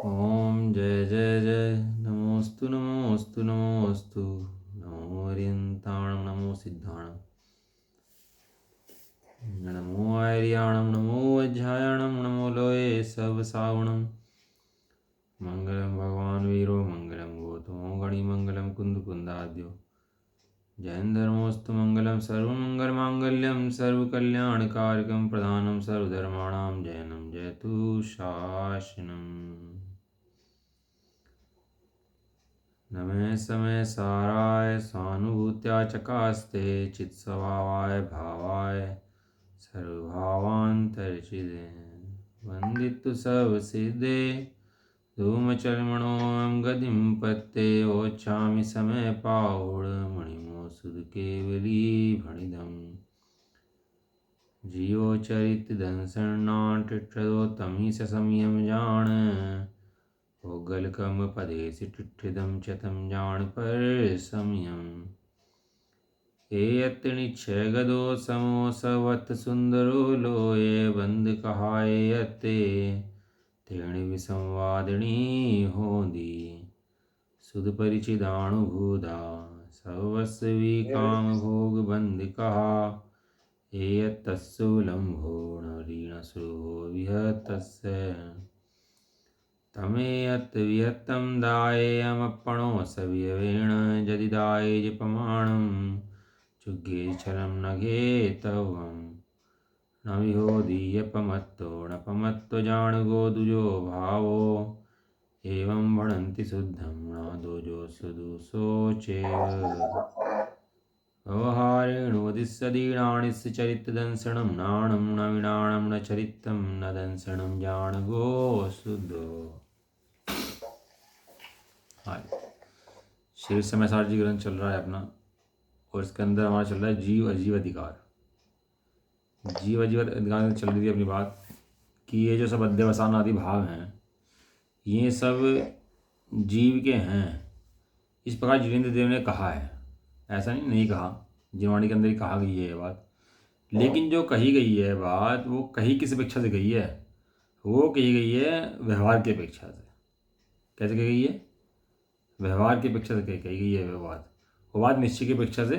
ओम जय जय जय नमोस्तु नमोस्तु नमोस्तु नमो हरियंताणं नमो सिद्धाणं नमो आर्याणं नमो वज्रायणं नमो लोये सवसावणं मंगलम भगवान वीरो मंगलम गौतमो गणिमंगलम कुंदकुंदाद्यो जयंधर्मोस्तु मंगलम सर्वमंगलमांगल्यम सर्वकल्याणकारकं प्रधानं सर्वधर्माणां जयनं जयतु शासनम् नमे समय साराय स्वानुभूत्या चकास्ते चित्स्वभावाय भावाय सर्वभावान्तरचिदे वन्दितु सर्वसिद्धे धूमचर्मणोऽहं गतिं पत्ते ओच्छामि समय पाहुड मणिमो सुधकेवली भणिदम् जियो चरित दंसनाटिठ्ठदो तमी संयम जान गलकम पदे सिठिदम चतम जान पर समयम एयत निश्चय गदो समो सवत सुंदरो लोये बंद कहायते तेण विसंवादिनी होदी सुध परिचिदानुभूदा सर्वस्वी काम भोग बंद कहा एयत तस्सुलंभो नरीणसु विहतस्य तमेयत वियत्तं दायेयमप्पणो सव्यवेण जदिदाये जपमाणं चुग्गेच्छलं नघे तवं न विहोदीयपमत्तो न पमत्तो जाणगो दुजो भावो एवं भणन्ति शुद्धं न दोजो सुदुसोचेव व्यवहारेणोदिस्सदीणानि चरितदंसनं नाणं न विनाणं न चरितं न दंसनं जाणगो शुद्धो। हाँ, श्री समय सार जी ग्रंथ चल रहा है अपना, और इसके अंदर हमारा चल रहा है जीव अजीव अधिकार। जीव अजीव अधिकार चल रही थी अपनी बात कि ये जो सब अध्यवसान आदि भाव हैं ये सब जीव के हैं, इस प्रकार जितेंद्र देव ने कहा है। ऐसा नहीं कहा, जिनवाणी के अंदर ही कहा गई है ये बात। लेकिन जो कही गई है बात वो कही किस अपेक्षा से गई है? वो कही गई है व्यवहार की अपेक्षा से। कैसे कही गई है? व्यवहार की अपेक्षा से कही गई है वो बात निश्चय की अपेक्षा से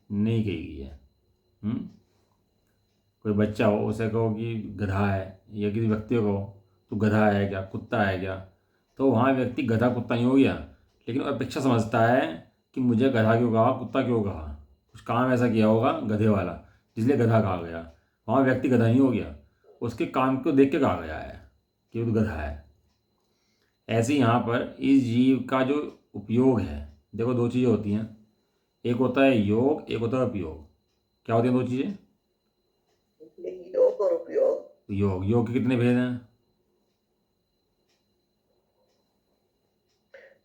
नहीं कही गई है। कोई बच्चा हो उसे कहो कि गधा है, या किसी व्यक्ति को कहो तो गधा है क्या, कुत्ता है क्या, तो वहाँ व्यक्ति गधा कुत्ता नहीं हो गया, लेकिन अपेक्षा समझता है कि मुझे गधा क्यों कहा, कुत्ता क्यों कहा, कुछ काम ऐसा किया होगा गधे वाला जिसलिए गधा कहा गया। वहाँ व्यक्ति गधा नहीं हो गया, उसके काम को देख के कहा गया है कि वो गधा है। ऐसे यहाँ पर इस जीव का जो उपयोग है, देखो दो चीज़ें होती हैं, एक होता है योग, एक होता है उपयोग। क्या होती हैं दो चीज़ें? योग और उपयोग। योग के कितने भेद हैं?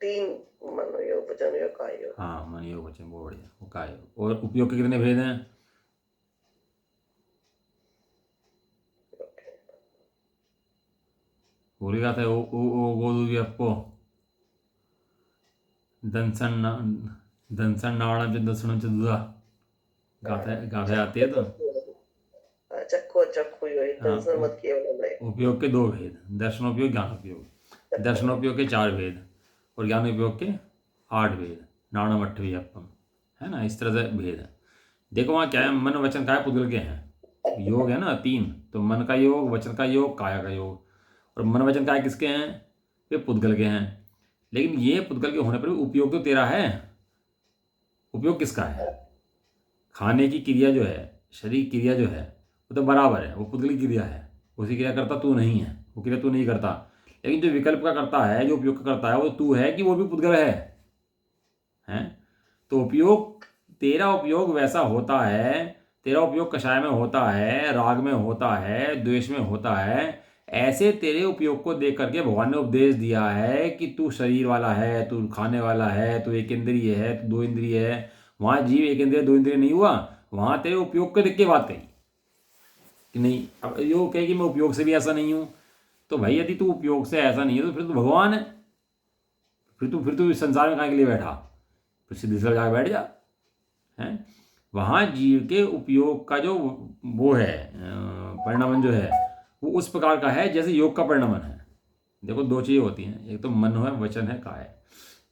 तीन, मनोयोग, वचन योग, काय योग। हाँ, मन योग वचन, बहुत बढ़िया, वो काय योग। और उपयोग के कितने भेद हैं? बोली जाता है ओ ओ ओ गोदू अप्पो दंसन नाड़ा च दसणं च दुधा, गाते आती है तो। चक्को चक्को योहि दंसन मत केवलम है। उपयोग के दो भेद, दर्शनोपयोग ज्ञानोपयोग। दर्शनोपयोग के 4 भेद और ज्ञानोपयोग के 8 भेद, नाणम अट्ठवी अप्पम, है ना। इस तरह से भेद है। देखो वहाँ क्या है, मन वचन काय पुद्गल के हैं। योग है ना 3, तो मन का योग, वचन का योग, काया का योग। और मन वचन काय किसके हैं? वे पुद्गल के हैं। लेकिन ये पुद्गल के होने पर भी उपयोग तो तेरा है। उपयोग किसका है? खाने की क्रिया जो है, शरीर की क्रिया जो है, वो तो बराबर है, वो पुद्गल की क्रिया है। उसी क्रिया करता तू नहीं है, वो क्रिया तू नहीं करता। लेकिन जो विकल्प का करता है, जो उपयोग का करता है, वो तू है कि वो भी पुद्गल है? तो उपयोग, तेरा उपयोग वैसा होता है, तेरा उपयोग कषाय में होता है, राग में होता है, द्वेष में होता है। ऐसे तेरे उपयोग को देख करके भगवान ने उपदेश दिया है कि तू शरीर वाला है, तू खाने वाला है, तू एक इंद्रिय है, तू 2 इंद्रिय है। वहाँ जीव एक इंद्रिय 2 इंद्रिय नहीं हुआ, वहाँ तेरे उपयोग को देख के बात कही कि नहीं। अब यो कहे कि मैं उपयोग से भी ऐसा नहीं हूँ, तो भाई यदि तू उपयोग से ऐसा नहीं है तो फिर तू भगवान है। फिर तू इस संसार में कहाँ के लिए बैठा? फिर सीधी सर जाकर बैठ जा। है वहाँ जीव के उपयोग का जो वो है परिणामन जो है वो उस प्रकार का है जैसे योग का परिणामन है। देखो दो चीज़ें होती हैं, एक तो मन है, वचन है, काय।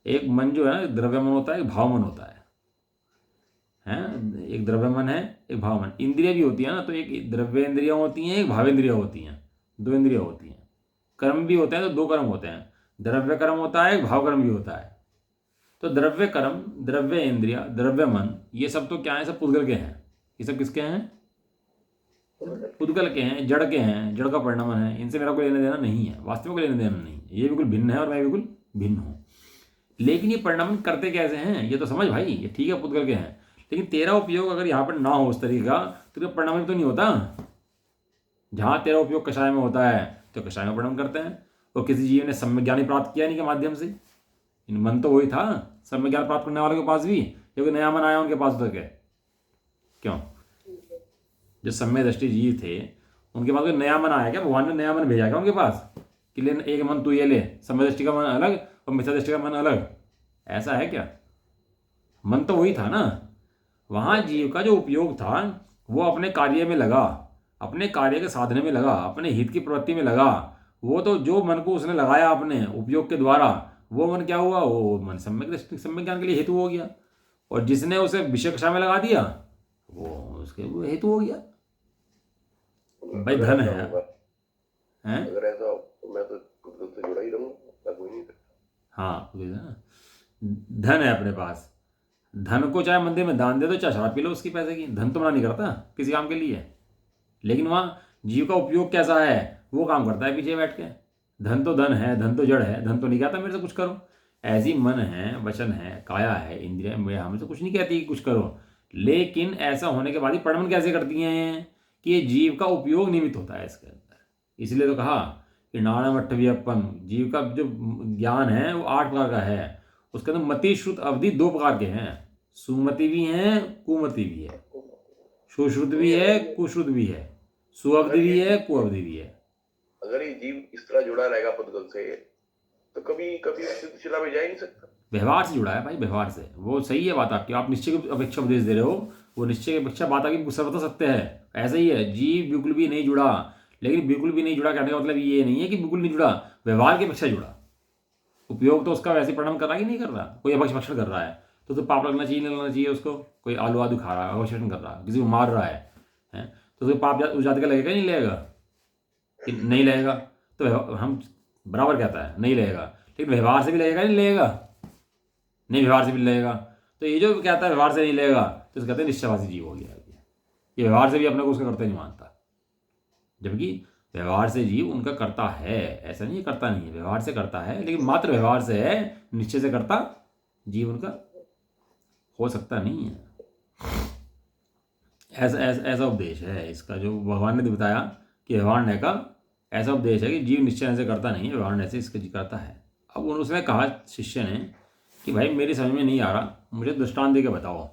एक मन जो है द्रव्य मन होता है, एक भाव मन होता है। एक द्रव्य मन है, एक भाव मन। इंद्रिय भी होती है ना, तो एक द्रव्य इंद्रियाँ होती हैं, एक भावेंद्रिय होती हैं, दो इंद्रिय होती हैं। कर्म भी होते हैं तो दो कर्म होते हैं, द्रव्य कर्म होता है, एक भाव कर्म भी होता है। तो द्रव्य कर्म, द्रव्य इंद्रिया, द्रव्य मन, ये सब तो क्या है, सब पुद्गल के हैं। ये सब किसके हैं? पुद्गल के हैं, जड़ के हैं, जड़ का परिणाम है। इनसे मेरा कोई लेना देना नहीं है, वास्तव में कोई लेना देना नहीं है। ये बिल्कुल भिन्न है और मैं बिल्कुल भिन्न हूँ। लेकिन ये परिणाम करते कैसे हैं ये तो समझ भाई। ये ठीक है पुद्गल के हैं, लेकिन तेरा उपयोग अगर यहाँ पर ना हो उस तरीके का तो परिणाम तो नहीं होता। जहाँ तेरा उपयोग कषाय में होता है तो कषाय में परिणाम करते हैं। और किसी जीव ने सम्यक ज्ञान ही प्राप्त किया नहीं के माध्यम से, इन मन तो वही था सम्यक ज्ञान प्राप्त करने वालों के पास भी, क्योंकि नया मन आया उनके पास तक है। क्यों? जो सम्यक दृष्टि जीव थे उनके पास कोई नया मन आया क्या? भगवान ने नया मन भेजा क्या उनके पास कि ले एक मन तू ये ले, सम्यक दृष्टि का मन अलग और मिथ्या दृष्टि का मन अलग? ऐसा है क्या? मन तो वही था ना। वहाँ जीव का जो उपयोग था वो अपने कार्य में लगा, अपने कार्य के साधने में लगा, अपने हित की प्रवृत्ति में लगा। वो तो जो मन को उसने लगाया अपने उपयोग के द्वारा, वो मन क्या हुआ? वो मन सम्यक दृष्टि, सम्यक ज्ञान के लिए हेतु हो गया। और जिसने उसे विषय कषा में लगा दिया वो उसके वो हेतु हो गया। भाई धन है, हैं? अगर ऐसा हो तो मैं तो खुद से जुड़ा ही रहूंगा, कोई नहीं करता। हाँ, धन है अपने पास, धन को चाहे मंदिर में दान दे दो, चाहे शराब पी लो उसकी पैसे की, धन तो मना नहीं करता किसी काम के लिए। लेकिन वहाँ जीव का उपयोग कैसा है वो काम करता है पीछे बैठ के। धन तो धन है, धन तो जड़ है, धन तो नहीं कहता मेरे से कुछ करो। ऐसी मन है, वचन है, काया है, इंद्रिया में हमें तो कुछ नहीं कहती कि कुछ करो। लेकिन ऐसा होने के बाद ही परिणमन कैसे करती हैं कि ये जीव का उपयोग निमित्त होता है इसके अंदर। इसलिए तो कहा कि नाणम अट्ठव्यपन, जीव का जो ज्ञान है वो 8 प्रकार का है। उसके अंदर मति श्रुत अवधि 2 प्रकार के हैं, सुमति भी है, कुमति भी है, सुश्रुत भी है, कुश्रुत भी है, सुअवधि भी है, कुअवधि भी है। अगर ये जीव इस तरह जुड़ा रहेगा पुद्गल से तो कभी कभी सिद्ध शिला में जा ही नहीं सकता। व्यवहार से जुड़ा है भाई, व्यवहार से। वो सही है बात आपकी, आप निश्चय की अपेक्षा उपदेश दे रहे हो, वो निश्चय की अपेक्षा बात आपकी सर्वथा सत्य है। ऐसा ही है, जीव बिल्कुल भी नहीं जुड़ा। लेकिन बिल्कुल भी नहीं जुड़ा कहने का मतलब ये नहीं है कि बिल्कुल नहीं जुड़ा, व्यवहार की अपेक्षा जुड़ा। उपयोग तो उसका वैसे परिणाम कर रहा है कि नहीं कर रहा? कोई अभक्ष भक्षण कर रहा है तो पाप लगना चाहिए नहीं लगना चाहिए उसको? कोई आलू आदू खा रहा है, अभक्षण कर रहा है, किसी को मार रहा है, तो उसको पाप उस जाति का लगेगा नहीं लगेगा? कि नहीं लगेगा। तो हम बराबर कहता है नहीं लगेगा, लेकिन व्यवहार से भी लगेगा नहीं लगेगा? नहीं, व्यवहार से भी लगेगा। तो ये जो कहता है व्यवहार से नहीं लगेगा तो इसको कहते हैं निश्चयवासी जीव हो गया। ये व्यवहार से भी अपने को उसका करता नहीं मानता, जबकि व्यवहार से जीव उनका करता है। ऐसा नहीं है करता नहीं है, व्यवहार से करता है, लेकिन मात्र व्यवहार से है, निश्चय से करता जीव उनका हो सकता नहीं है। ऐसा उपदेश है इसका जो भगवान ने बताया कि व्यवहार का ऐसा उपदेश है कि जीव निश्चय से करता नहीं है, व्यवहार से इसका करता है। अब उसने कहा शिष्य ने कि भाई मेरी समझ में नहीं आ रहा, मुझे दृष्टांत दे के बताओ।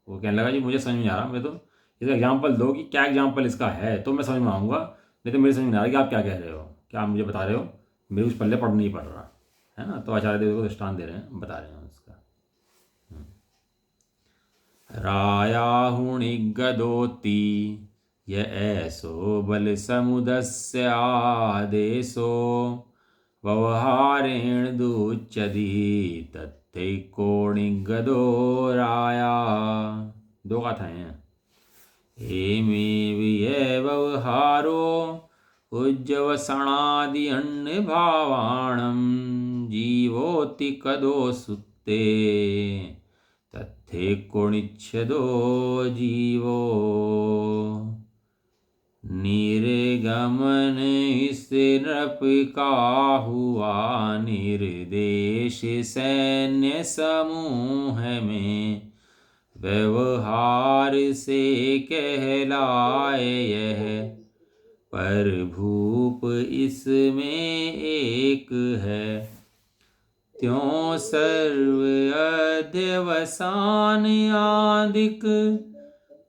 वो कहने लगा जी मुझे समझ में आ रहा, मैं तो इसका एग्जाम्पल दो कि क्या एग्जाम्पल इसका है तो मैं समझ में आऊँगा, नहीं तो मेरी समझ में आ रहा है कि आप क्या कह रहे हो, क्या आप मुझे बता रहे हो, मेरे कुछ पल्ले पढ़ नहीं पड़ रहा है ना। तो आचार्य देव को दृष्टांत दे रहे हैं, बता रहे हैं उसका। रायाहुणिगदोति य ऐसो बल समुदस्य आदेशो व्यवहारेण दुच्यति तत्थे कोणिगदो राया। 2 गाथाएं हैं। एमे विय व्यवहारो उज्जवसणादि अन्य भावाणम जीवोति कदो सुते तत्थे कोणिच्छदो जीवो निर्गमन से नृप का हुआ निर्देश सैन्य समूह में व्यवहार से कहलाए यह पर भूप इसमें एक है त्यों सर्व अध्यवसान आदिक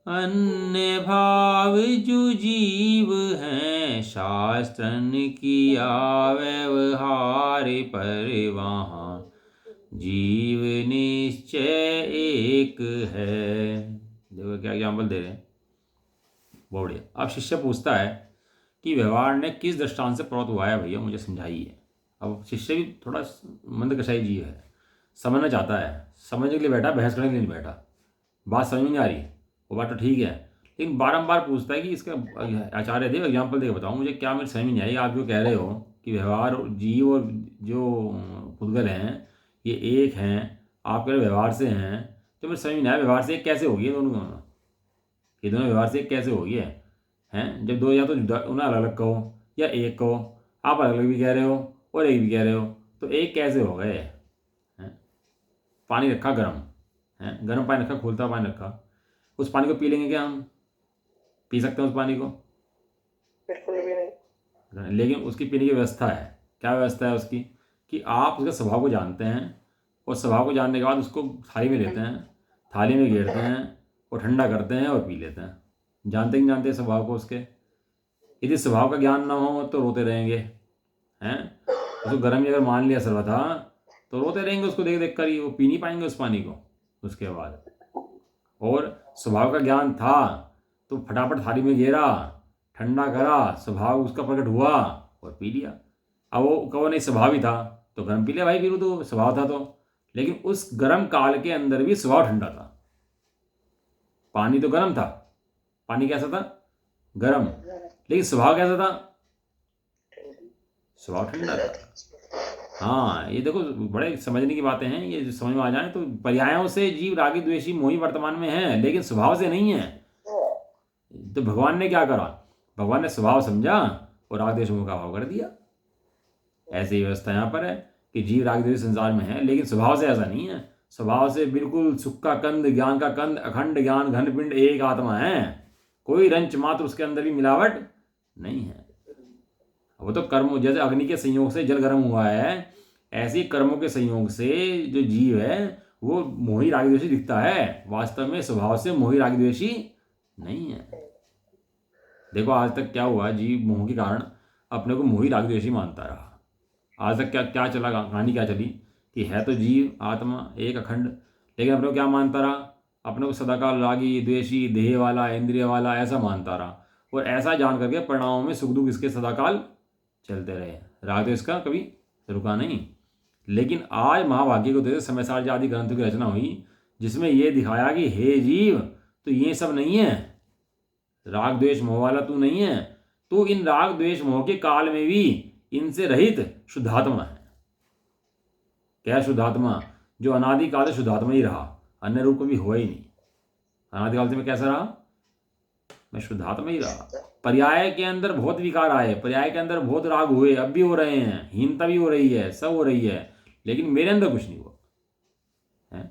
अन्य भाव जो जीव हैं शास्त्रन किया व्यवहार पर वहाँ जीव निश्चय एक है। देखो क्या एग्जाम्पल दे रहे हैं, बहुत बढ़िया। अब शिष्य पूछता है कि व्यवहार ने किस दृष्टांत से प्रवृत्त हुआ है भैया, मुझे समझाइए। अब शिष्य भी थोड़ा मंद कसाई जीव है, समझना चाहता है, समझने के लिए बैठा, बहस करने के लिए नहीं बैठा। बात समझ में नहीं आ रही, वो बात तो ठीक है, लेकिन बारंबार पूछता है कि इसका आचार्य देव एग्जाम्पल देकर बताओ मुझे, क्या मेरे समझ में नहीं आई। आप जो कह रहे हो कि व्यवहार जीव और जो पुद्गल हैं ये एक हैं, आप कह रहे हो व्यवहार से हैं, तो मेरे समझ में नहीं आया व्यवहार से एक कैसे होगी, दोनों ये दोनों व्यवहार से एक कैसे होगी हैं। जब दो, या तो उन्हें अलग अलग कहो या एक कहो, आप अलग अलग भी कह रहे हो और एक भी कह रहे हो, तो एक कैसे हो गए हैं। पानी रखा गर्म है, गर्म पानी रखा, खोलता पानी रखा, उस पानी को पी लेंगे क्या हम? पी सकते हैं उस पानी को? बिल्कुल भी नहीं। लेकिन उसकी पीने की व्यवस्था है। क्या व्यवस्था है उसकी? कि आप उसके स्वभाव को जानते हैं और स्वभाव को जानने के बाद उसको थाली में लेते हैं, थाली में घेरते हैं और ठंडा करते हैं और पी लेते हैं। जानते नहीं जानते स्वभाव को उसके? यदि स्वभाव का ज्ञान ना हो तो रोते रहेंगे हैं। उसको गर्म ही अगर मान लिया सर्वथा तो रोते रहेंगे उसको देख देख कर ही, वो पी नहीं पाएंगे उस पानी को उसके बाद। और स्वभाव का ज्ञान था तो फटाफट थाली में घेरा, ठंडा करा, स्वभाव उसका प्रकट हुआ और पी लिया। अब वो कहो नहीं स्वभाव ही था तो गर्म पी लिया भाई, पी लो, तो स्वभाव था तो। लेकिन उस गर्म काल के अंदर भी स्वभाव ठंडा था। पानी तो गर्म था, पानी कैसा था? गर्म। लेकिन स्वभाव कैसा था? स्वभाव ठंडा था। हाँ, ये देखो बड़े समझने की बातें हैं, ये समझ में आ जाए तो पर्यायों से जीव रागी द्वेषी मोही वर्तमान में है, लेकिन स्वभाव से नहीं है। तो भगवान ने क्या करा? भगवान ने स्वभाव समझा और राग द्वेष मोह का अभाव कर दिया। ऐसी व्यवस्था यहाँ पर है कि जीव राग द्वेष संसार में है, लेकिन स्वभाव से ऐसा नहीं है। स्वभाव से बिल्कुल सुख का कंद, ज्ञान का कंद, अखंड ज्ञान, घन पिंड, एक आत्मा है, कोई रंच मात्र उसके अंदर भी मिलावट नहीं है। वो तो कर्म, जैसे अग्नि के संयोग से जल गर्म हुआ है, ऐसे कर्मों के संयोग से जो जीव है वो मोही राग द्वेषी दिखता है, वास्तव में स्वभाव से मोही राग द्वेषी नहीं है। देखो आज तक क्या हुआ, जीव मोह के कारण अपने को मोही राग द्वेषी मानता रहा। आज तक क्या क्या चला, कहानी क्या चली कि है तो जीव आत्मा एक अखंड, लेकिन अपने को क्या मानता रहा? अपने को सदाकाल रागी द्वेषी, देह वाला, इंद्रिय वाला ऐसा मानता रहा। और ऐसा जान करके परिणामों में सुख दुख इसके सदाकाल चलते रहे, राग द्वेष का कभी रुका नहीं। लेकिन आज महाभाग्य को देते समय सार आदि ग्रंथों की रचना हुई, जिसमें यह दिखाया कि हे जीव तो ये सब नहीं है, राग द्वेष मोह वाला तू नहीं है, तो इन राग द्वेष मोह के काल में भी इनसे रहित शुद्धात्मा है। क्या शुद्धात्मा? जो अनादिकाल से शुद्धात्मा ही रहा, अन्य रूप कभी हुआ ही नहीं। अनादिकाल से मैं कैसा रहा? मैं शुद्धात्मा ही रहा। पर्याय के अंदर बहुत विकार आए, पर्याय के अंदर बहुत राग हुए, अब भी हो रहे हैं, हीनता भी हो रही है, सब हो रही है, लेकिन मेरे अंदर कुछ नहीं हुआ है।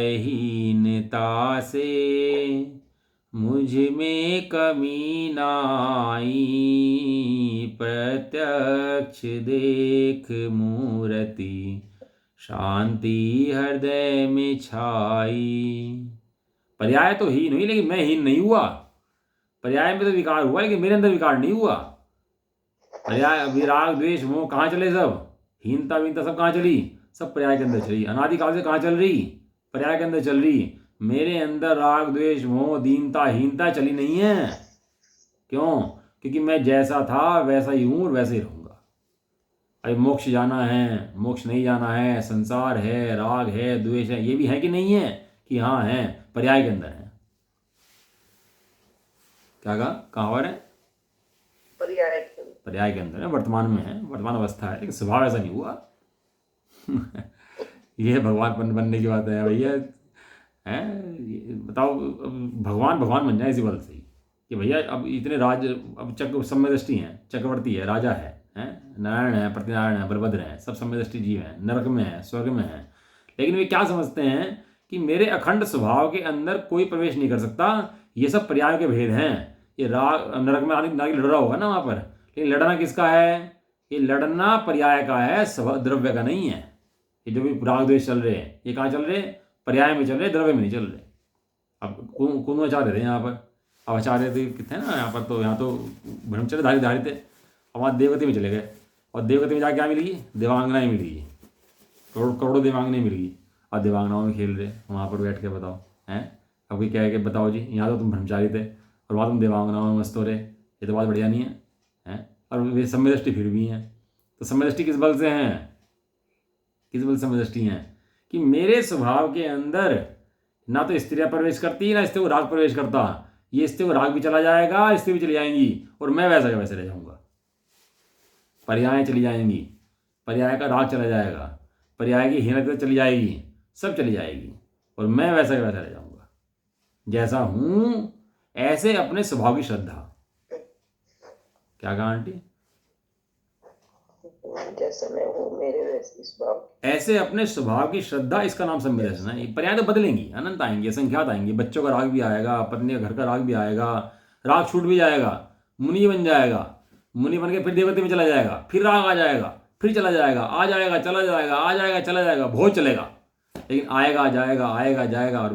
पर्यायहीनता से मुझ में कमी नाई, प्रत्यक्ष देख मूर्ति शांति हृदय में छाई। पर्याय तो हीन हुई लेकिन मैं हीन नहीं हुआ। पर्याय में तो विकार हुआ लेकिन मेरे अंदर विकार नहीं हुआ। पर्याय विराग द्वेष मोह कहाँ चले? सब हीनता वीनता सब कहाँ चली? सब पर्याय के अंदर चली। अनादिकाल से कहाँ चल रही? पर्याय के अंदर चल रही। मेरे अंदर राग द्वेष मोह दीनता हीनता चली नहीं है। क्यों? क्योंकि मैं जैसा था वैसा ही हूँ और वैसे ही रहूंगा। अरे मोक्ष जाना है, मोक्ष नहीं जाना है, संसार है, राग है, द्वेष है, ये भी है कि नहीं है? कि हाँ है, पर्याय के अंदर है। क्या कहा? कहाँ पर है? पर्याय के अंदर है, वर्तमान में है, वर्तमान अवस्था है, लेकिन स्वभाव ऐसा नहीं हुआ। ये भगवान बनने की बात है भैया। बताओ, भगवान भगवान बन जाए इसी बल से ही कि भैया अब इतने राज, अब चक्र समय दृष्टि हैं, चक्रवर्ती है, राजा है, नारायण है, प्रतिनारायण है, बलभद्र है, सब समय दृष्टि जीव हैं, नरक में है, स्वर्ग में है, लेकिन वे क्या समझते हैं कि मेरे अखंड स्वभाव के अंदर कोई प्रवेश नहीं कर सकता। ये सब पर्याय के भेद हैं। ये राग नरक में आदमी लड़ रहा होगा ना वहाँ पर, लेकिन लड़ना किसका है? ये लड़ना पर्याय का है, द्रव्य का नहीं है। ये जो भी राग द्वेष चल रहे हैं ये कहाँ चल रहे? पर्याय में चल रहे, द्रव्य में नहीं चल रहे। अब कौन आचार्य थे यहाँ पर? अब आचार्य थे कितने ना यहाँ पर, तो यहाँ तो ब्रह्मचर्य धारी थे। अब वहाँ देवगति में चले गए और देवगति में जाके क्या मिलेगी? देवांगनाएं मिलेगी, करोड़ों देवांगनाएं मिलेगी। और देवांगनाओं में खेल रहे वहाँ पर बैठ के, बताओ हैं? अब कोई कहे कि बताओ जी यहाँ तो तुम ब्रह्मचारी थे और वहाँ तुम देवांगनाओं में मस्त हो रहे, ये तो बात बढ़िया नहीं है, हैं? और वे समय दृष्टि फिर भी हैं। तो समय दृष्टि किस बल से हैं, किस बल समय दृष्टि हैं कि मेरे स्वभाव के अंदर ना तो स्त्रियाँ प्रवेश करती ना स्त्री को राग प्रवेश करता, ये स्त्री को राग भी चला जाएगा, स्त्री भी चली जाएंगी और मैं वैसा का वैसे रह जाऊँगा। पर्याय चली जाएंगी, पर्याय का राग चला जाएगा, पर्याय की हीनता चली जाएगी, सब चली जाएगी और मैं वैसा का वैसा रह जाऊँगा। जैसा हूँ ऐसे अपने स्वभाव की श्रद्धा। क्या कहा आंटी? जैसे मैं हूँ मेरे वैसे स्वभाव, ऐसे अपने स्वभाव की श्रद्धा, इसका नाम सम्यक दर्शन है। पर्याय तो बदलेंगी, अनंत आएंगे, असंख्यात आएंगे। बच्चों का राग भी आएगा, पत्नी का घर का राग भी आएगा, राग छूट भी जाएगा, मुनि बन जाएगा, मुनि बन के फिर देवते में चला जाएगा, फिर राग आ जाएगा, फिर चला जाएगा, आ जाएगा चला जाएगा, आ जाएगा चला जाएगा, बहुत चलेगा, लेकिन आएगा जाएगा आएगा जाएगा। और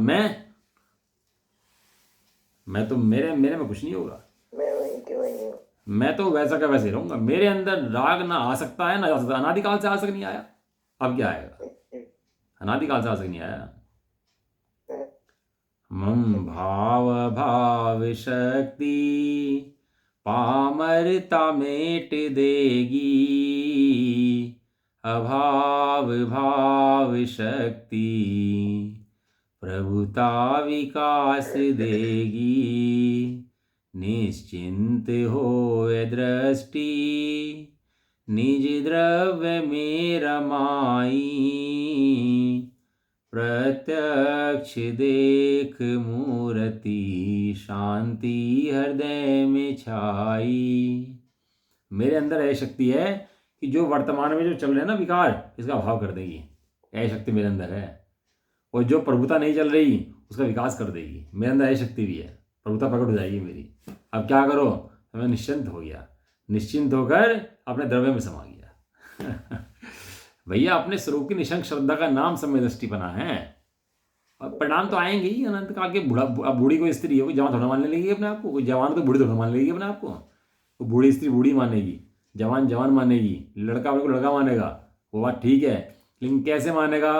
मैं तो मेरे में कुछ नहीं होगा, मैं वहीं की वहीं हूँ। मैं तो वैसा का वैसे रहूंगा। मेरे अंदर राग ना आ सकता है ना जा सकता, अनादिकाल से आज तक नहीं आया, अब क्या आएगा? अनादिकाल से आज तक नहीं आया। मम भाव भाव शक्ति पामरता मेट देगी, अभाव भाव शक्ति प्रभुता विकास देगी। निश्चिंत होए दृष्टि निज द्रव्य में रमाई, प्रत्यक्ष देख मूर्ति शांति हृदय में छाई। मेरे अंदर ऐसी शक्ति है कि जो वर्तमान में जो चल रहे हैं ना विकार, इसका अभाव कर देगी। ऐसी शक्ति मेरे अंदर है। और जो प्रभुता नहीं चल रही उसका विकास कर देगी। मेरे अंदर ऐसी शक्ति भी है, प्रभुता प्रकट हो जाएगी मेरी। अब क्या करो, मैं निश्चिंत हो गया, निश्चिंत होकर अपने द्रव्य में समा गया। भैया अपने स्वरूप की निशंक श्रद्धा का नाम समय दृष्टिपना है। और परिणाम तो आएंगे ही अनंत काल के। अब बूढ़ी कोई स्त्री है, कोई जवान थोड़ा मानने लगेगी अपने आप को, कोई जवान तो बूढ़ी थोड़ा मान लेगी अपने आप को। वो बूढ़ी स्त्री बूढ़ी मानेगी, जवान जवान मानेगी, लड़का अपने को लड़का मानेगा, वो बात ठीक है, लेकिन कैसे मानेगा?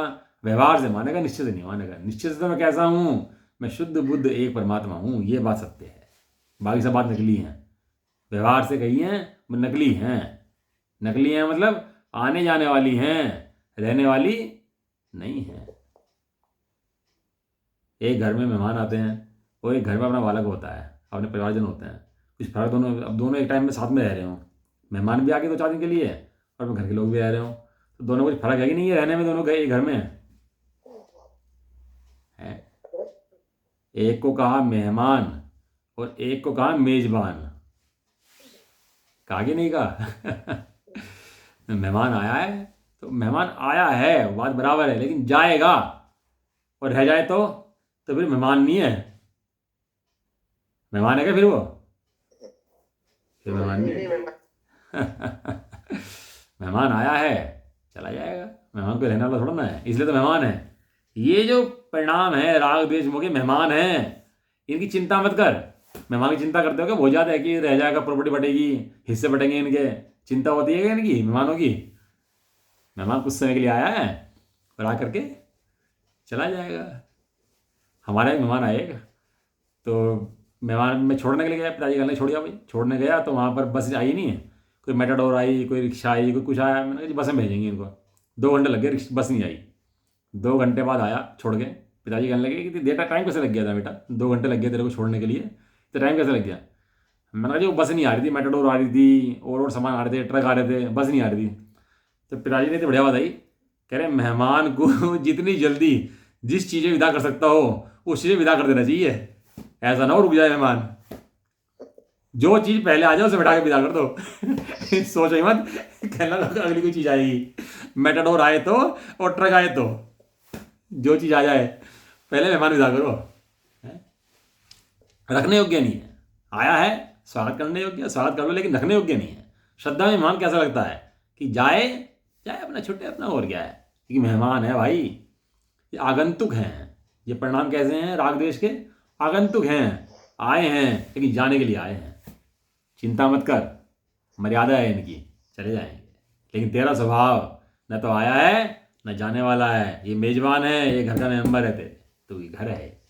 व्यवहार से मानेगा, निश्चित नहीं मानेगा। निश्चित तो मैं कैसा हूँ, मैं शुद्ध बुद्ध एक परमात्मा हूँ, ये बात सत्य है। बाकी सब बात नकली है, व्यवहार से कही है नकली हैं। नकली हैं मतलब आने जाने वाली हैं, रहने वाली नहीं है। एक घर में मेहमान आते हैं और एक घर में अपना बालक होता है, अपने परिवारजन होते हैं। कुछ फर्क दोनों, अब दोनों एक टाइम में साथ में रह रहे हों, मेहमान भी आके 2-4 दिन के लिए और घर के लोग भी रह रहे हों, तो दोनों कुछ फर्क है कि नहीं है रहने में? दोनों एक घर में है। एक को कहा मेहमान और एक को कहा मेजबान। कहा कि नहीं कहा? मेहमान आया है तो मेहमान आया है, बात बराबर है, लेकिन जाएगा और रह जाए तो फिर मेहमान नहीं है। मेहमान है क्या फिर वो? फिर मेहमान नहीं है। मेहमान आया है, चला जाएगा। मेहमान को रहने वाला थोड़ा ना है, इसलिए तो मेहमान है। ये जो परिणाम है राग द्वेष मोह के, मेहमान हैं, इनकी चिंता मत कर। मेहमान की चिंता करते हो क्या? बहुत ज़्यादा है कि रह जाएगा, प्रॉपर्टी बटेगी, हिस्से बटेंगे इनके, चिंता होती है क्या इनकी मेहमानों की? मेहमान कुछ समय के लिए आया है और आ करके चला जाएगा। हमारे मेहमान आएगा तो मेहमान में छोड़ने के लिए गया, पिताजी कहने छोड़ गया भाई, छोड़ने गया तो वहाँ पर बस आई नहीं है, कोई मेटाडोर आई, कोई रिक्शा आई, कोई कुछ आया। मैंने कहा जी बस में भेजेंगे इनको। 2 घंटे लग गए, बस नहीं आई। 2 घंटे बाद आया छोड़ के। पिताजी कहने लगे कि देर टाइम कैसे लग गया था बेटा, 2 घंटे लग गए तेरे को छोड़ने के लिए, तो टाइम कैसे लग गया? मैंने कहा जी वो बस नहीं आ रही थी, मेटाडोर आ रही थी और सामान आ रहे थे, ट्रक आ रहे थे, बस नहीं आ रही थी। तो पिताजी ने तो बढ़िया बात आई, कह रहे मेहमान को जितनी जल्दी जिस चीज़ें विदा कर सकता हो उस चीज़ें विदा कर देना चाहिए। ऐसा ना हो रुक जाए मेहमान, जो चीज़ पहले आ जाए उसे बैठा के विदा कर दो। सोचो ही मत, कहना अगली कोई चीज़ आएगी, मेटाडोर आए तो और ट्रक आए तो, जो चीज़ आ जाए पहले मेहमान विदा करो। रखने योग्य नहीं है, आया है स्वागत करने योग्य, स्वागत कर लो, लेकिन रखने योग्य नहीं है। श्रद्धा में मेहमान कैसा लगता है कि जाए अपना छुट्टे अपना, और क्या है, क्योंकि मेहमान है भाई, ये आगंतुक हैं। ये परिणाम कैसे हैं राग द्वेष के? आगंतुक हैं, आए हैं लेकिन जाने के लिए आए हैं। चिंता मत कर, मर्यादा है इनकी, चले जाएंगे। लेकिन तेरा स्वभाव न तो आया है न जाने वाला है, ये मेजबान है, ये घर का मेंबर है तेरे, तो ये घर है।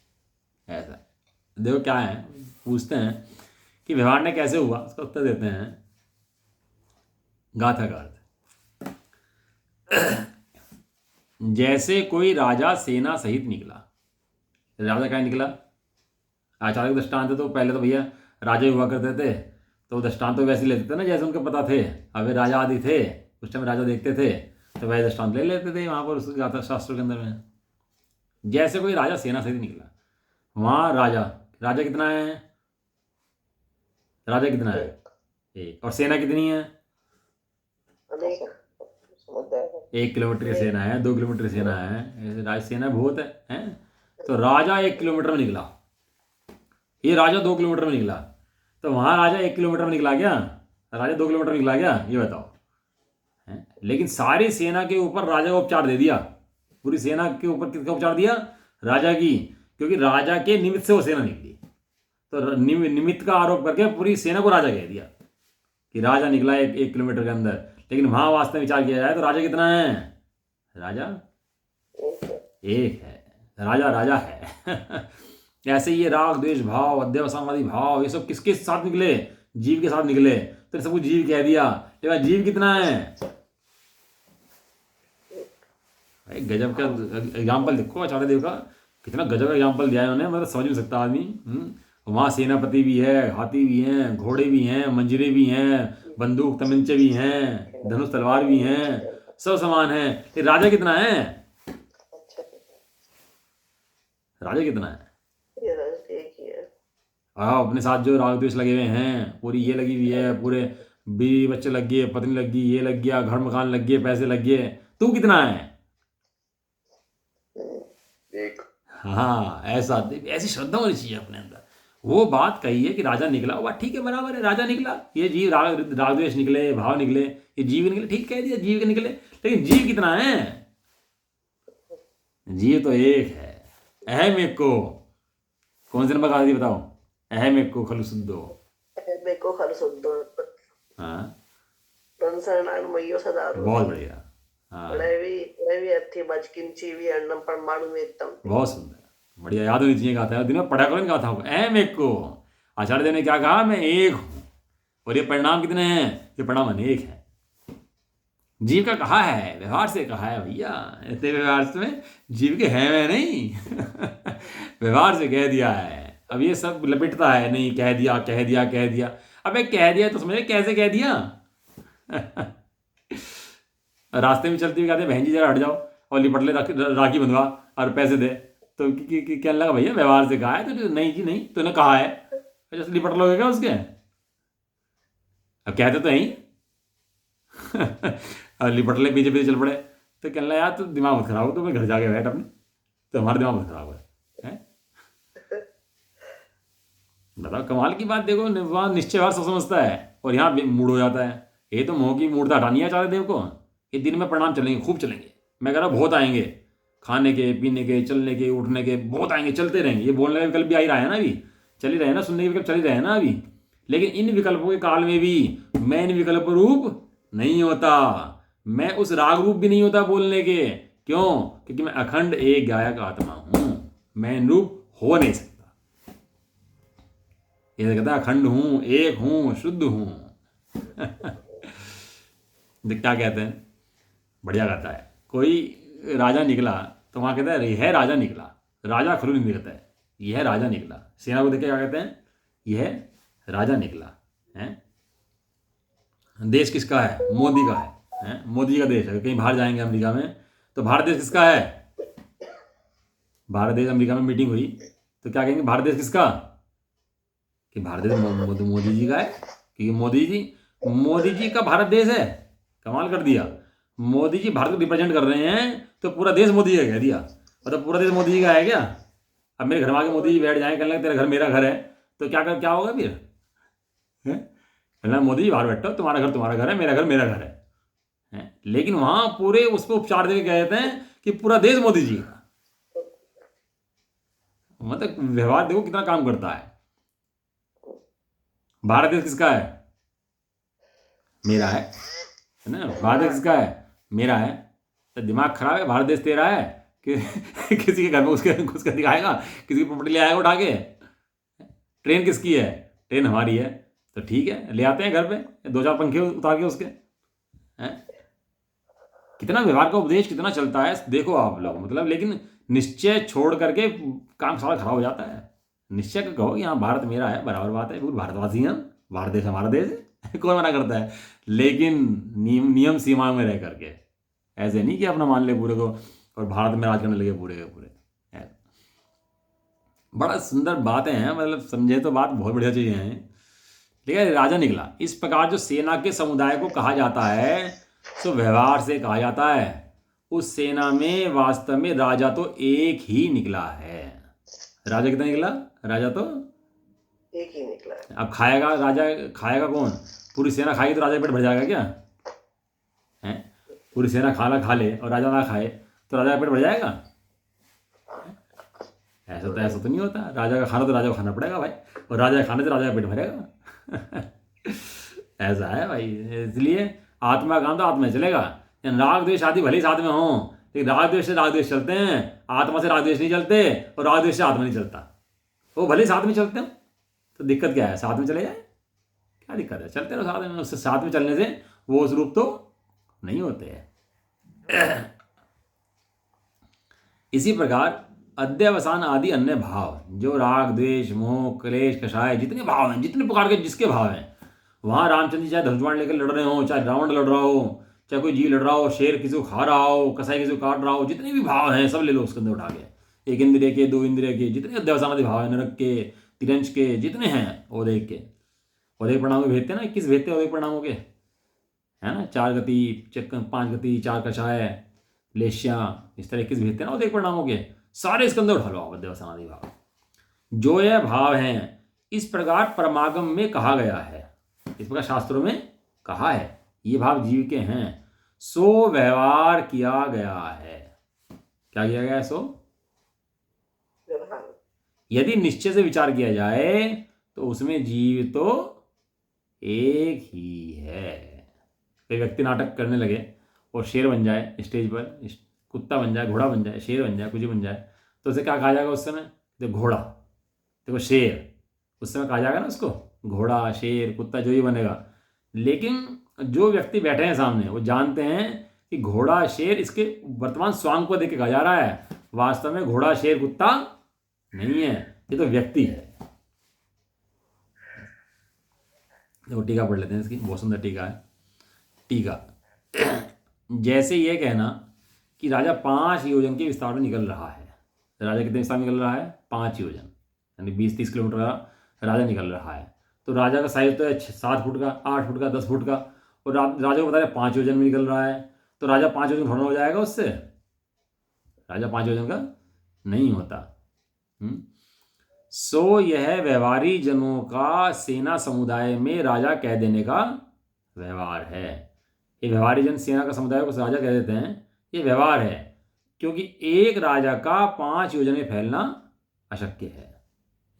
ऐसा देखो क्या है, पूछते हैं कि व्यवहार ने कैसे हुआ, उसका उत्तर देते हैं गाथा का अर्थ जैसे कोई राजा सेना सहित निकला। राजा क्या निकला? आचार्य के दृष्टांत तो पहले तो भैया राजा हुआ करते थे, तो दृष्टांत तो वैसे लेते थे ना जैसे उनको पता थे। अब वे राजा आदि थे, उस टाइम राजा देखते थे तो वह दृष्टांत ले लेते थे वहाँ पर उस गाथा शास्त्रों के अंदर में। जैसे कोई राजा सेना सहित निकला, वहाँ राजा कितना है? राजा कितना है? एक। और सेना कितनी है? अनेक समुदाय है। 1 किलोमीटर की सेना है, 2 किलोमीटर की सेना है, ऐसे राज सेना बहुत है? तो राजा 1 किलोमीटर में निकला, ये राजा 2 किलोमीटर में निकला, तो वहां राजा 1 किलोमीटर में निकला क्या? राजा 2 किलोमीटर में निकला क्या? ये बताओ। लेकिन सारी सेना के ऊपर राजा को उपचार दे दिया। पूरी सेना के ऊपर किसका उपचार दिया? राजा की, क्योंकि राजा के निमित्त से वो सेना निकली। तो निमित्त का आरोप करके पूरी सेना को राजा कह दिया कि राजा निकला 1 किलोमीटर के अंदर। लेकिन वहां वास्तव में विचार किया जाए तो राजा कितना है? राजा एक है। राजा है। ऐसे ये राग द्वेष भाव अध्यवसायवादी भाव ये सब किसके साथ निकले? जीव के साथ निकले। तो सब कुछ जीव कह दिया, लेकिन जीव कितना है? गजब का एग्जाम्पल देखो आचार्य देव का, कितना गजब का एग्जाम्पल दिया है उन्होंने, मतलब समझ नहीं सकता आदमी। वहाँ सेनापति भी है, हाथी भी हैं, घोड़े भी हैं, मंजरे भी हैं, बंदूक तमंचे भी हैं, धनुष तलवार भी हैं, सब समान है। ये राजा कितना है? राजा कितना है? ये राजा एक ही है। अपने साथ जो राग द्वेष लगे हुए हैं, पूरी ये लगी हुई है, पूरे बीवी बच्चे लग गए, पत्नी लग गई, ये लग गया, घर मकान लग गए, पैसे लग गए, तू कितना है? एक। हाँ, ऐसी श्रद्धा होनी चाहिए अपने अंदर। वो बात कही है कि राजा निकला, वो बात ठीक है, बराबर है, राजा निकला। ये जीव राग द्वेष निकले, भाव निकले, ये जीव निकले, ठीक कह दिया, जीव के निकले। लेकिन जीव कितना है? जीव तो एक है। अहम एक को कौन से नंबर का आदि बताओ? अहम एक को खलु शुद्धो। देखो खर शुद्धो। हाँ, मयो सदारो। बहुत बढ़िया। हाँ, रवि अथी बचकिंची भी अन्नम परमाणु वेत्तम। बहुत सुंदर, बढ़िया, याद होनी चाहिए गाथा है, दिन में पढ़ा करो इन गाथाओं को। अहम एक को, आचार्य देव ने क्या कहा? मैं एक हूं। और ये परिणाम कितने हैं? ये परिणाम अनेक है। जीव का कहा है, व्यवहार से कहा है भैया, ऐसे व्यवहार में जीव के है मैं नहीं। व्यवहार से कह दिया है। अब ये सब लपेटता है, नहीं कह दिया कह दिया कह दिया। अबे कह दिया तो समझे कैसे कह दिया? रास्ते में चलती हुई कहते बहन जी जरा हट जाओ और लिपट ले, राखी बंधवा और पैसे दे। तो क्या लगा भैया व्यवहार से कहा है? तो नहीं जी नहीं, तूने कहा है, जैसे लिपट लोगे क्या उसके? अब कहते तो नहीं। और लिपट ले, पीछे पीछे चल पड़े। तो कहने लगा यार तू दिमाग मत खराब हो, तो मैं घर जाके बैठ अपने, तो हमारा दिमाग मत खराब है। बताओ कमाल की बात। देखो वहाँ निश्चय भाव सब समझता है और यहाँ मूड हो जाता है। ये तो मोह की मूर्ता हटानी है आचार्य देव को। ये दिन में परिणाम चलेंगे, खूब चलेंगे। मैं कह रहा हूँ बहुत आएंगे, खाने के, पीने के, चलने के, उठने के, बहुत आएंगे, चलते रहेंगे। ये बोलने का विकल्प भी आ ही रहा है ना, अभी चल ही रहे हैं ना, सुनने के विकल्प चल ही रहे हैं ना अभी। लेकिन इन विकल्पों के काल में भी मैं इन विकल्प रूप नहीं होता, मैं उस राग रूप भी नहीं होता बोलने के। क्यों? क्योंकि मैं अखंड एक गायक आत्मा हूं, मैं इन रूप हो नहीं सकता। ये कहता है अखंड हूं, एक हूं, शुद्ध हूं। क्या कहते हैं, बढ़िया कहता है। कोई राजा निकला तो वहां कहता है यह राजा निकला, राजा खलु नहीं कहता है, यह राजा निकला। सेना को देख के क्या कहते हैं? यह राजा निकला है। देश किसका है? मोदी का है? मोदी का देश है। कहीं बाहर जाएंगे अमेरिका में तो भारत देश किसका है? भारत देश, अमेरिका में मीटिंग हुई तो क्या कहेंगे? भारत देश किसका? कि भारत देश मोदी जी का है, क्योंकि मोदी जी का भारत देश है। कमाल कर दिया, मोदी जी भारत को रिप्रेजेंट कर रहे हैं तो पूरा देश मोदी का कह दिया। मतलब पूरा देश मोदी जी का है क्या? अब मेरे घर में आके मोदी जी बैठ जाए, कहने लगे तेरा घर मेरा घर है, तो क्या होगा फिर? कहना मोदी जी बाहर बैठो, तुम्हारा घर है, मेरा घर मेरा घर है। लेकिन वहां पूरे उस पर उपचार देके कहते हैं कि पूरा देश मोदी जी का। मतलब व्यवहार देखो कितना काम करता है। भारत देश किसका है? मेरा है ना। भारत देश किसका है? मेरा है। तो दिमाग खराब है? भारत देश तेरा है कि किसी के घर में उसके दिखाएगा, किसी की प्रॉपर्टी ले आएगा उठा के? ट्रेन किसकी है? ट्रेन हमारी है। तो ठीक है, ले आते हैं घर पे 2-4 पंखे उतार के उसके, हैं? कितना व्यवहार का उपदेश कितना चलता है देखो आप लोग, मतलब लेकिन निश्चय छोड़ करके काम सारा खराब हो जाता है। निश्चय का कहो कि हाँ भारत मेरा है, बराबर बात है, बिल्कुल भारतवासी हैं, भारत देश हमारा देश है कौन मना करता है, लेकिन नियम सीमा में रह करके, ऐसे नहीं कि अपना मान ले पूरे को और भारत में राज करने लगे पूरे के पूरे। बड़ा सुंदर बातें हैं, मतलब समझे तो बात बहुत बढ़िया चीजें हैं। ठीक है, राजा निकला। इस प्रकार जो सेना के समुदाय को कहा जाता है सो व्यवहार से कहा जाता है। उस सेना में वास्तव में राजा तो एक ही निकला है। राजा कितना निकला? राजा तो एक ही निकला है। अब खाएगा राजा, खाएगा कौन? पूरी सेना खाएगी तो राजा का पेट भर जाएगा क्या? है, पूरी सेना खा ले और राजा ना खाए तो राजा का पेट भर जाएगा? ऐसा तो नहीं होता। राजा का खाना तो राजा को खाना पड़ेगा भाई, और राजा का खाने से राजा का पेट भरेगा। ऐसा है भाई। इसलिए आत्मा का काम तो आत्मा में चलेगा। राग द्वेष आदि भले ही साथ में हो, लेकिन राग द्वेष से राग द्वेष चलते हैं, आत्मा से राग द्वेष नहीं चलते, और राग द्वेष से आत्मा नहीं चलता। वो भले ही साथ में चलते हो तो दिक्कत क्या है? साथ में चले जाए, क्या दिक्कत है? चलते रहो साथ में। उससे साथ में चलने से वो उस रूप तो नहीं होते हैं। इसी प्रकार अध्यवसान आदि अन्य भाव, जो राग द्वेष मोह क्लेश कषाय जितने भाव हैं, जितने प्रकार के जिसके भाव हैं, वहां रामचंद्र जी चाहे धनुष लेकर लड़ रहे हो, चाहे रावण लड़ रहा हो, चाहे कोई जीव लड़ रहा हो, शेर किसी को खा रहा हो, कसाई किसी को काट रहा हो, जितने भी भाव हैं सब ले लो उसके अंदर उठा के। एक इंद्रिय के, दो इंद्रिय के, जितने अध्यवसान आदि भाव है, नरक के, तिरंज के, जितने हैं उदय के, उदय परिणाम भेजते हैं ना, 21 भेजते हैं उदय परिणामों के, है ना, 4 गति, 5 गति, 4 कषाय, लेश्या, इस तरह 21 भेजते हैं ना उदय परिणामों के। सारे इसके अंदर उठा लो आप अध्यवसान आदि भाव। जो यह भाव हैं इस प्रकार परमागम में कहा गया है, इस प्रकार शास्त्रों में कहा है ये भाव जीव के हैं, सो व्यवहार किया गया है। क्या किया गया है? सो व्यवहार। यदि निश्चय से विचार किया जाए तो उसमें जीव तो एक ही है। कोई व्यक्ति नाटक करने लगे और शेर बन जाए स्टेज पर, कुत्ता बन जाए, घोड़ा बन जाए, शेर बन जाए, कुछ बन जाए, तो उसे क्या कहा जाएगा उस समय? देखो घोड़ा, देखो शेर, उस समय कहा जाएगा ना उसको घोड़ा, शेर, कुत्ता, जो ही बनेगा। लेकिन जो व्यक्ति बैठे हैं सामने वो जानते हैं कि घोड़ा शेर इसके वर्तमान स्वांग को देख के कहा जा रहा है, वास्तव में घोड़ा शेर कुत्ता नहीं है, ये तो व्यक्ति है। देखो टीका पढ़ लेते हैं इसकी, बहुत सुंदर टीका है। टीका जैसे ये कहना कि राजा 5 योजन के विस्तार में निकल रहा है। राजा कितने विस्तार में निकल रहा है? 5 योजन, यानी 20-30 किलोमीटर का राजा निकल रहा है। तो राजा का साइज तो है 7 फुट का, 8 फुट का, 10 फुट का, और राजा को बता रहे 5 योजन में निकल रहा है। तो राजा 5 योजन थोड़ा हो जाएगा उससे? राजा 5 योजन का नहीं होता। सो यह व्यवहारी जनों का सेना समुदाय में राजा कह देने का व्यवहार है। ये व्यवहारी जन सेना का समुदाय को राजा कह देते हैं, ये व्यवहार है, क्योंकि एक राजा का 5 योजन में फैलना अशक्य है।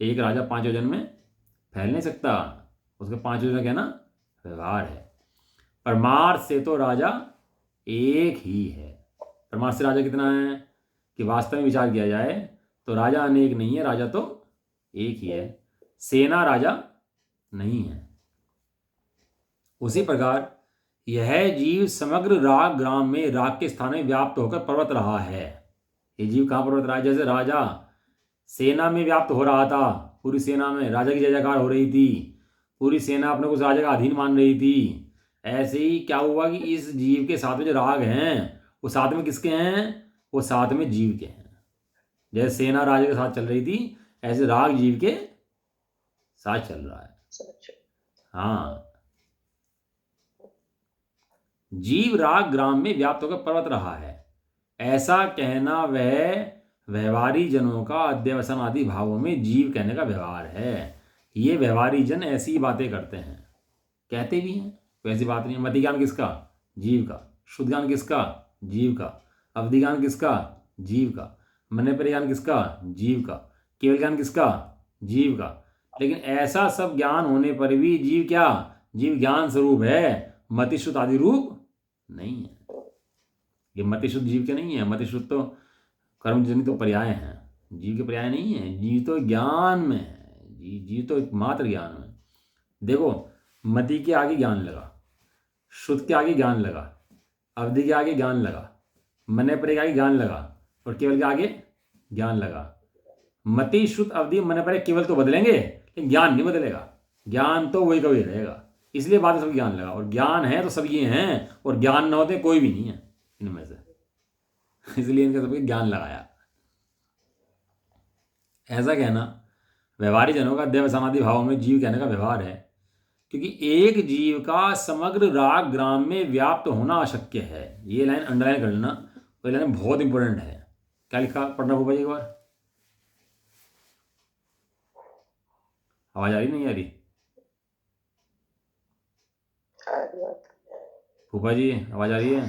एक राजा 5 योजन में फैल नहीं सकता, उसके 5 योजन कहना व्यवहार है। परमार्थ से तो राजा एक ही है। परमार्थ से राजा कितना है कि वास्तव में विचार किया जाए तो राजा अनेक नहीं है, राजा तो एक ही है। सेना राजा नहीं है। उसी प्रकार यह जीव समग्र राग ग्राम में राग के स्थान में व्याप्त होकर पर्वत रहा है। ये जीव कहाँ पर्वत रहा है? जैसे राजा सेना में व्याप्त हो रहा था, पूरी सेना में राजा की जय जयकार हो रही थी, पूरी सेना अपने को उस राजा का अधीन मान रही थी, ऐसे ही क्या हुआ कि इस जीव के साथ में जो राग हैं वो साथ में किसके हैं? वो साथ में जीव के हैं। जैसे सेना राजा के साथ चल रही थी, ऐसे राग जीव के साथ चल रहा है। हाँ, जीव राग ग्राम में व्याप्त होकर पर्वत रहा है, ऐसा कहना वह व्यवहारी जनों का अध्यवसन आदि भावों में जीव कहने का व्यवहार है। ये व्यवहारी जन ऐसी बातें करते हैं, कहते भी हैं, वैसी बात नहीं है। मति ज्ञान किसका? जीव का। शुद्ध ज्ञान किसका? जीव का। अवधि ज्ञान किसका? जीव का। मन परिज्ञान किसका? जीव का। केवल ज्ञान किसका? जीव का। लेकिन ऐसा सब ज्ञान होने पर भी जीव क्या? जीव ज्ञान स्वरूप है, मतिश्रुत आदि रूप नहीं है। ये मतिश्रुत जीव के नहीं है। मतिश्रुत तो कर्मजनित तो पर्याय हैं, जीव के पर्याय नहीं है। जीव तो ज्ञान में है, जीव तो मात्र ज्ञान में। देखो मति के आगे ज्ञान लगा, श्रुत के आगे ज्ञान लगा, अवधि के आगे ज्ञान लगा, मने परे के आगे ज्ञान लगा और केवल के आगे ज्ञान लगा। मति श्रुत अवधि मने परे केवल तो बदलेंगे लेकिन ज्ञान नहीं बदलेगा, ज्ञान तो वही का वही रहेगा। इसलिए बाद में सब ज्ञान लगा, और ज्ञान है तो सब ये हैं, और ज्ञान न होते कोई भी नहीं है इनमें से, इसलिए इनका सबके ज्ञान लगाया। ऐसा कहना व्यवहारिक जनों का देवसानादि भावों में जीव कहने का व्यवहार है, क्योंकि एक जीव का समग्र राग ग्राम में व्याप्त होना अशक्य है। ये लाइन अंडरलाइन कर लेना, वो लाइन बहुत इंपॉर्टेंट है। क्या लिखा, पढ़ना भूपा जी एक बार। आवाज आ रही नहीं आ रही भूपा जी, आवाज आ रही है?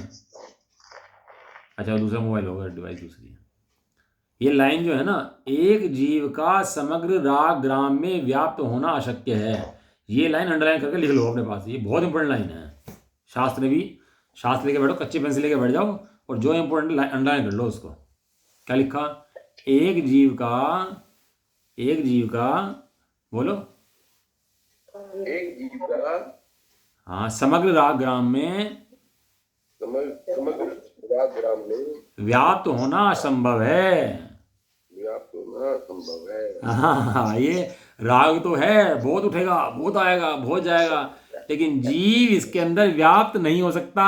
अच्छा दूसरा मोबाइल होगा, डिवाइस दूसरी है। ये लाइन जो है ना, एक जीव का समग्र राग ग्राम में व्याप्त होना अशक्य है, ये लाइन अंडरलाइन करके लिख लो अपने पास। ये बहुत इंपॉर्टेंट लाइन है। शास्त्र में भी, शास्त्र लेके बैठो, कच्ची पेंसिल लेके बैठ जाओ और जो इंपॉर्टेंट अंडरलाइन कर लो उसको। क्या लिखा, एक जीव का बोलो, एक जीव का हाँ समग्र राग ग्राम में समग्र राग ग्राम में व्याप्त होना असंभव है। व्याप्त होना संभव है। हाँ ये राग तो है, बहुत उठेगा, बहुत आएगा, बहुत जाएगा, लेकिन जीव इसके अंदर व्याप्त नहीं हो सकता।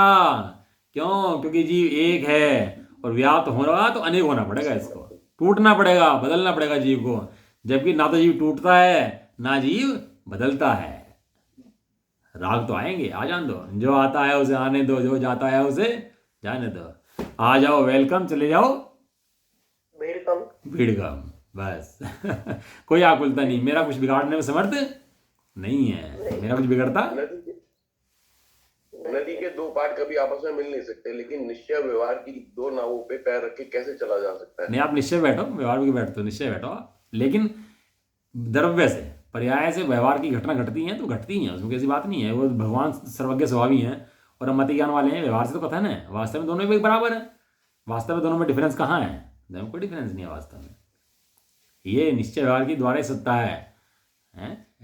क्यों? क्योंकि जीव एक है, और व्याप्त हो रहा तो अनेक होना पड़ेगा, इसको टूटना पड़ेगा, बदलना पड़ेगा जीव को। जबकि ना तो जीव टूटता है ना जीव बदलता है। राग तो आएंगे, आ जान दो, जो आता है उसे आने दो, जो जाता है उसे जाने दो। आ जाओ, वेलकम, चले जाओ भीड़कम, बस। कोई आकुलता नहीं, मेरा कुछ बिगाड़ने में समर्थ नहीं है, मेरा कुछ बिगड़ता। नदी के दो पार्ट कभी आपस में मिल नहीं सकते, लेकिन निश्चय व्यवहार की दो नावों पे पैर रख के कैसे चला जा सकता है? नहीं, आप निश्चय बैठो, व्यवहार में बैठो, निश्चय बैठो, लेकिन द्रव्य से, पर्याय से व्यवहार की घटना घटती है तो घटती है, उसमें कैसी बात नहीं है। वो भगवान सर्वज्ञ स्वभावी हैं और हम मति ज्ञान वाले हैं, व्यवहार से तो कथन है, वास्तव में दोनों एक बराबर है। वास्तव में दोनों में डिफरेंस कहाँ है? दोनों में कोई डिफरेंस नहीं है वास्तव में। ये निश्चय व्यवहार की द्वारा ही सत्ता है,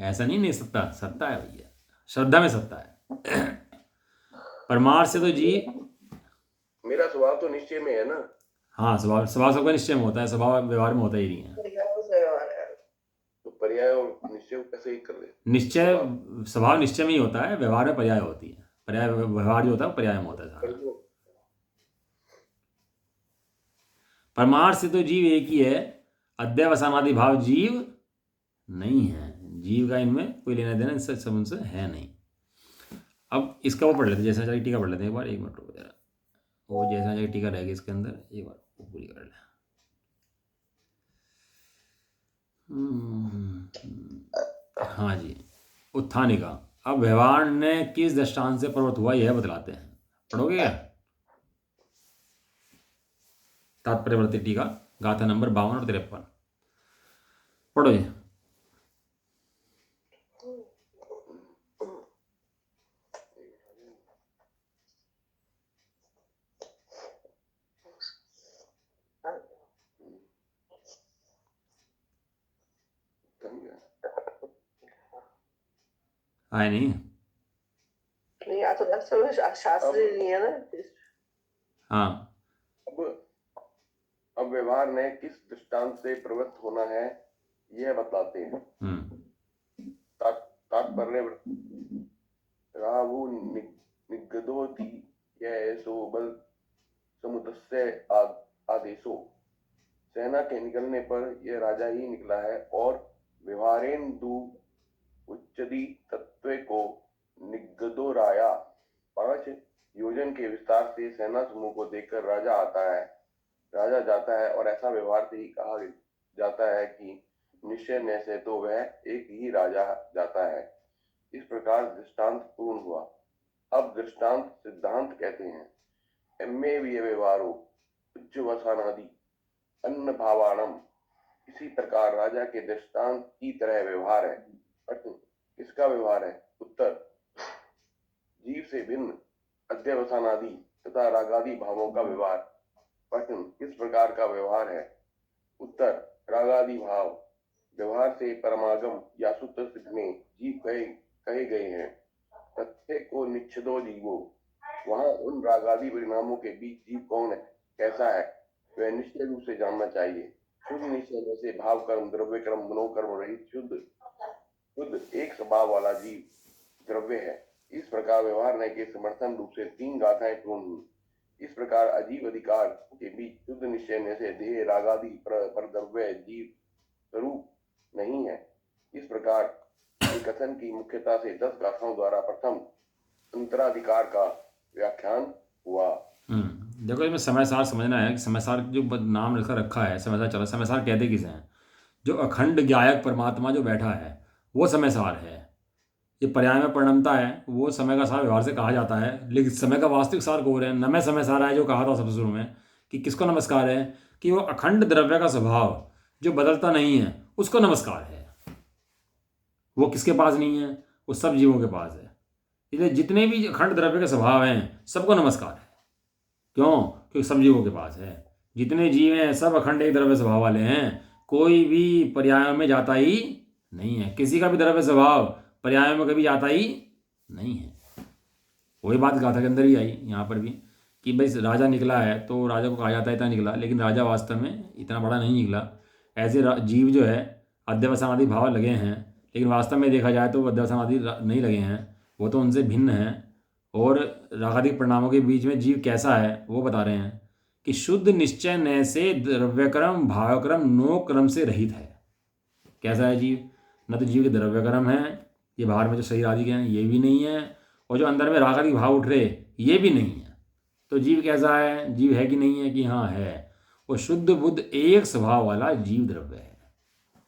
ऐसा नहीं सत्ता, सत्ता है भैया, श्रद्धा में सत्ता है। परमार्थ से तो जीव, मेरा स्वभाव तो निश्चय में है ना। हाँ स्वभाव सबका निश्चय में होता है, स्वभाव व्यवहार में होता ही नहीं है। तो पर्याय और निश्चय को कैसे एक कर ले? निश्चय स्वभाव निश्चय में ही होता है, व्यवहार में पर्याय होती है। पर्याय व्यवहार जो होता है पर्याय में होता है सारा। परमार्थ से तो जीव एक ही है, अध्यवसानादि भाव जीव नहीं है। जीव का इनमें कोई लेना देना इससे संबंध से है नहीं। अब इसका वो पढ़ लेते, जैसा की टीका पढ़ लेते हैं एक बार, एक मिनट रुको जरा। वो जैसा टीका रहेगी इसके अंदर, एक बार वो पूरी कर ले। हाँ जी, उत्थानिका। अब व्यवहार ने किस दृष्टांत से प्रवृत्त हुआ यह बतलाते हैं। पढ़ोगे क्या? तात्पर्यवर्ती टीका, गाथा नंबर 52 और 53 पढ़ो जी। आए नहीं या तो शास्त्री नहीं है ना। हाँ, अब व्यवहार ने किस दृष्टांत से प्रवृत्त होना है यह बतलाते हैं। तात्पर्य राहु निगदोति यह सो बल समुदस्य आदेशो। सेना के निकलने पर यह राजा ही निकला है, और व्यवहारेन्दु उच्चदी तत्व को निगदो राया। 5 योजन के विस्तार से सेना समूह को देखकर राजा जाता है, और ऐसा व्यवहार से ही कहा जाता है कि निश्चय न से तो वह एक ही राजा जाता है। इस प्रकार दृष्टांत पूर्ण हुआ। अब दृष्टांत सिद्धांत कहते हैं। एम्मे व्यवहारो उच्चवसानादि अन्न भावाणम। इसी प्रकार राजा के दृष्टांत की तरह व्यवहार है। किसका व्यवहार है? उत्तर, जीव से भिन्न अध्यवसानादि तथा रागादि भावों का व्यवहार। प्रश्न, किस प्रकार का व्यवहार है? उत्तर, रागादि भाव व्यवहार से परमागम या सूत्र सिद्ध में जीव कहे गए हैं। तथ्य को निच्छिदो जीवो, वहां उन रागादि परिणामों के बीच जीव कौन है, कैसा है, वह निश्चय रूप से जानना चाहिए। शुद्ध निश्चय में से भाव कर्म, द्रव्य कर्म, मनोकर्म रहित शुद्ध एक स्वभाव वाला जीव द्रव्य है। इस प्रकार व्यवहार न्याय के समर्थन रूप से 3 गाथाएं पूर्ण हुई। इस प्रकार अजीव अधिकार के बीच शुद्ध निश्चय में से देह रागादि पर द्रव्य जीव स्वरूप नहीं है। इस प्रकार के कथन की मुख्यता से 10 गाथाओं द्वारा प्रथम अंतराधिकार का व्याख्यान हुआ। देखो इसमें समयसार समझना है कि समयसार जो नाम रखा है समयसार चला, समयसार कहते किसे हैं? जो अखंड ज्ञायक परमात्मा जो बैठा है वो समयसार है। ये पर्याय में परिणमता है, वो समय का सार व्यवहार से कहा जाता है, लेकिन समय का वास्तविक सार कौन है? नमः समयसार है, जो कहा था सबसे शुरू में कि किसको नमस्कार है? कि वो अखंड द्रव्य का स्वभाव जो बदलता नहीं है उसको नमस्कार है। वो किसके पास नहीं है? वो सब जीवों के पास है। इसलिए जितने भी अखंड द्रव्य के स्वभाव हैं सबको नमस्कार है। क्यों? क्योंकि सब जीवों के पास है। जितने जीव हैं सब अखंड एक द्रव्य स्वभाव वाले हैं, कोई भी पर्यायों में जाता ही नहीं है। किसी का भी द्रव्य स्वभाव पर्यायों में कभी जाता ही नहीं है। वही बात गाथा के अंदर ही आई यहाँ पर भी कि भाई राजा निकला है तो राजा को कहा जाता है इतना निकला, लेकिन राजा वास्तव में इतना बड़ा नहीं निकला। ऐसे जीव जो है अध्यवसानादि भाव लगे हैं, लेकिन वास्तव में देखा जाए तो वो अध्यवसानादि नहीं लगे हैं, वो तो उनसे भिन्न हैं। और रागादिक परिणामों के बीच में जीव कैसा है वो बता रहे हैं कि शुद्ध निश्चय नय से द्रव्यक्रम भावक्रम नो क्रम से रहित है। कैसा है जीव? न तो जीव के द्रव्यक्रम है, ये बाहर में जो शरीर आदि के हैं ये भी नहीं है, और जो अंदर में रागादिक भाव उठ रहे ये भी नहीं है। तो जीव कैसा है? जीव है कि नहीं है? कि हाँ है। वो शुद्ध बुद्ध एक स्वभाव वाला जीव द्रव्य है।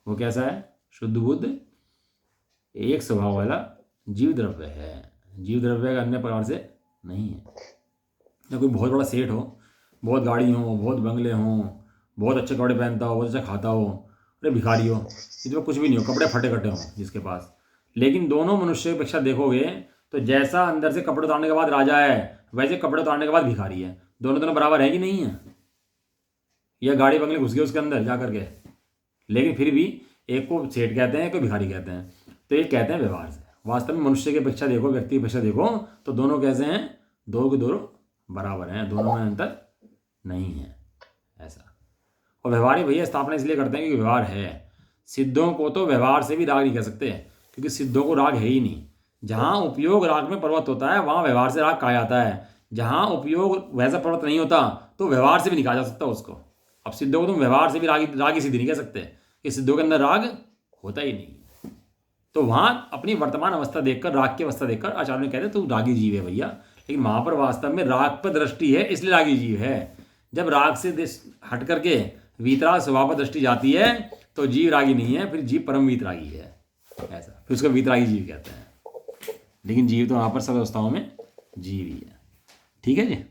वो कैसा है? शुद्ध बुद्ध एक स्वभाव वाला जीव द्रव्य है। जीव द्रव्य का अन्य प्रकार से नहीं है। या कोई बहुत बड़ा सेठ हो, बहुत गाड़ी हो, बहुत बंगले हों, बहुत अच्छे कपड़े पहनता हो, बहुत अच्छा खाता हो, अरे भिखारी हो, इसमें कुछ भी नहीं हो, कपड़े फटे कटे हों जिसके पास, लेकिन दोनों मनुष्य की अपेक्षा देखोगे तो जैसा अंदर से कपड़े उतारने के बाद राजा है वैसे कपड़े उतारने के बाद भिखारी है। दोनों बराबर है कि नहीं है? या गाड़ी बंगले घुस गए उसके अंदर जा करके, लेकिन फिर भी एक को सेठ कहते हैं, एक को भिखारी कहते हैं। तो ये कहते हैं व्यवहार से। वास्तव में मनुष्य की अपेक्षा देखो, व्यक्ति की अपेक्षा देखो तो दोनों कैसे हैं? दो के दोनों बराबर हैं, दोनों में अंतर नहीं है ऐसा। और व्यवहार ही भैया स्थापना इसलिए करते हैं क्योंकि व्यवहार है। सिद्धों को तो व्यवहार से भी राग नहीं कह सकते, क्योंकि सिद्धों को राग है ही नहीं। जहाँ उपयोग राग में पर्वत होता है वहाँ व्यवहार से राग कहा जाता है। जहाँ उपयोग वैसा पर्वत नहीं होता तो व्यवहार से भी नहीं कहा जा सकता उसको। अब सिद्धों को तुम व्यवहार से भी रागी सिद्धि नहीं कह सकते, कि सिद्धों के अंदर राग होता ही नहीं। तो वहाँ अपनी वर्तमान अवस्था देखकर, राग की अवस्था देखकर आचार्य ने कहते तू रागी जीव है भैया, लेकिन वहाँ पर वास्तव में राग पर दृष्टि है इसलिए रागी जीव है। जब राग से हट करके वीतराग स्वभाव पर दृष्टि जाती है तो जीव रागी नहीं है, फिर जीव परम वीतरागी है ऐसा, फिर उसको वीतरागी जीव कहते हैं। लेकिन जीव तो वहाँ पर सब अवस्थाओं में जीव ही है। ठीक है जी,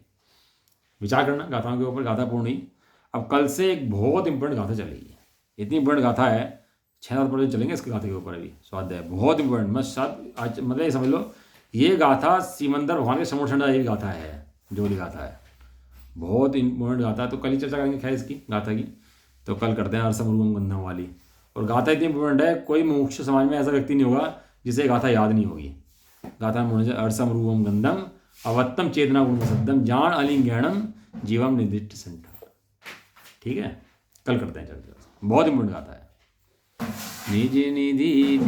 विचार करना गाथाओं के ऊपर। गाथा पूर्ण हुई। अब कल से एक बहुत इंपॉर्टेंट गाथा चलेगी। इतनी इंपॉर्टेंट गाथा है, 6-7 पर्व चलेंगे इसके गाथे के ऊपर। अभी स्वाध्याय बहुत इंपॉर्टेंट, मतलब ये समझ लो ये गाथा सीमंदर भगवान के समोठंडा ये गाथा है, जो भी गाथा है बहुत इंपॉर्टेंट गाथा है। तो कल ही चर्चा करेंगे खैर इसकी गाथा की। तो कल करते हैं अरसम गंधम वाली। और गाथा इतनी इंपॉर्टेंट है, कोई मुमुक्ष समाज में ऐसा व्यक्ति नहीं होगा जिसे गाथा याद नहीं होगी। गाथा में अरसम रूपम गंधम अवत्तम चेतना गुण सद्दम जान अलिंगणम जीवम निर्दिष्ट संठा। ठीक है, कल करते हैं चर्चा। बहुत इंपॉर्टेंट गाथा है। निज निधि